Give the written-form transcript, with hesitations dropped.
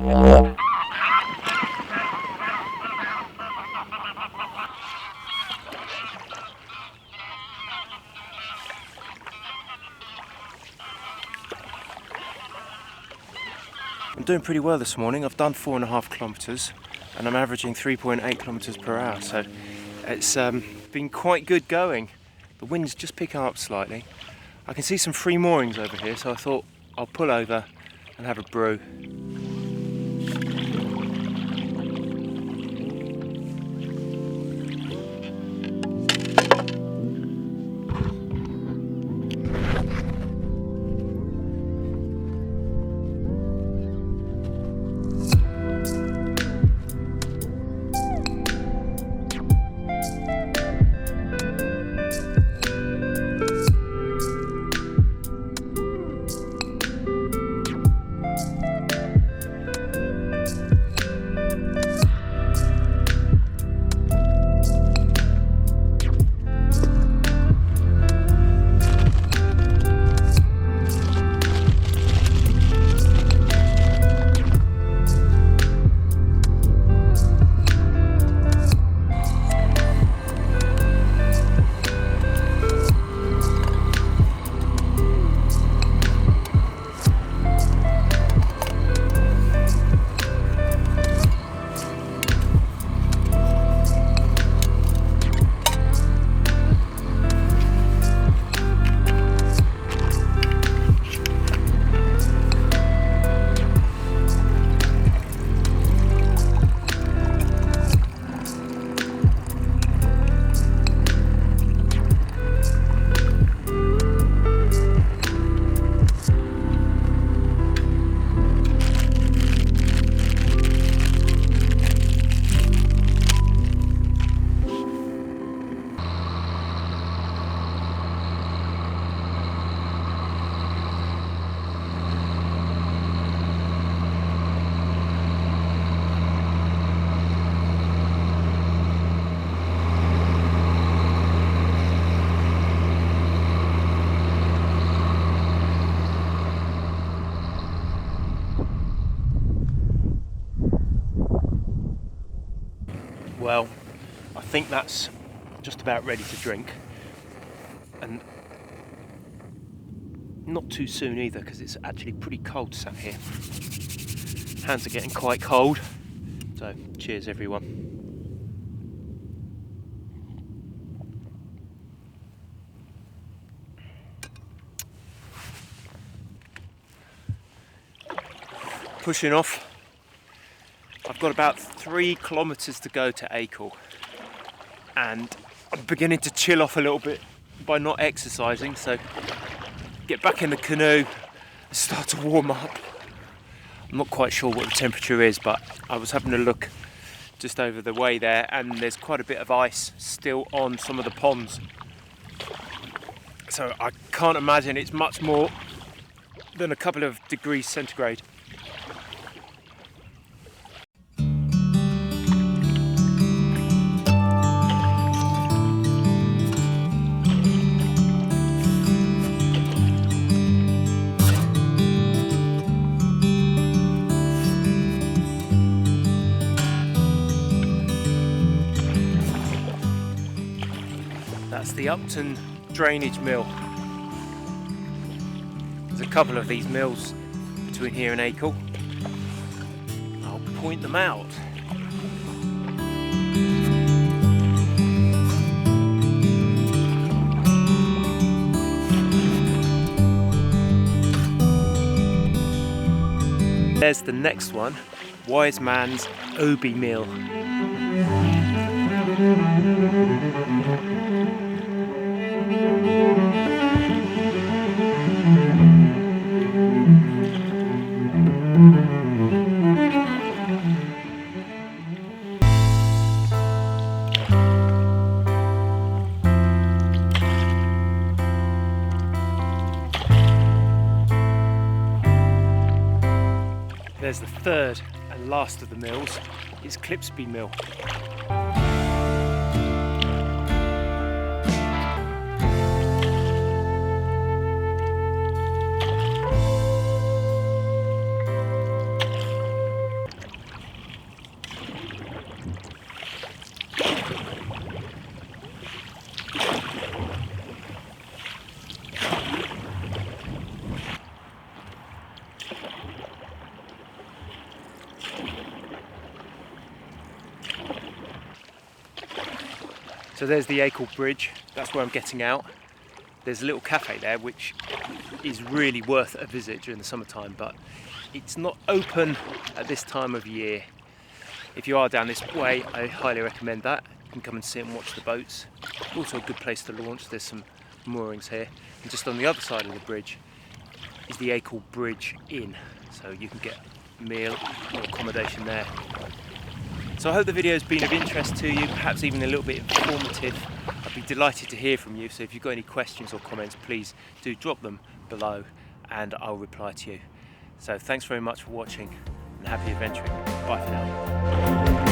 I'm doing pretty well this morning. I've done 4.5 kilometres and I'm averaging 3.8 kilometres per hour, so it's been quite good going. The wind's just picking up slightly. I can see some free moorings over here, so I thought I'll pull over and have a brew. Well, I think that's just about ready to drink, and not too soon either, because it's actually pretty cold sat here. Hands are getting quite cold, so cheers everyone. Pushing off. I've got about 3 kilometres to go to Acle, and I'm beginning to chill off a little bit by not exercising, so get back in the canoe and start to warm up. I'm not quite sure what the temperature is, but I was having a look just over the way there, and there's quite a bit of ice still on some of the ponds, so I can't imagine it's much more than a couple of degrees centigrade. That's the Upton Drainage Mill. There's a couple of these mills between here and Acle. I'll point them out. There's the next one, Wise Man's Oby Mill. There's the third and last of the mills, is Clipsby Mill. So there's the Acle Bridge, that's where I'm getting out. There's a little cafe there which is really worth a visit during the summertime, but it's not open at this time of year. If you are down this way, I highly recommend that. You can come and sit and watch the boats. Also a good place to launch, there's some moorings here. And just on the other side of the bridge is the Acle Bridge Inn, so you can get a meal or accommodation there. So I hope the video has been of interest to you, perhaps even a little bit informative. I'd be delighted to hear from you, so if you've got any questions or comments, please do drop them below and I'll reply to you. So thanks very much for watching and happy adventuring. Bye for now.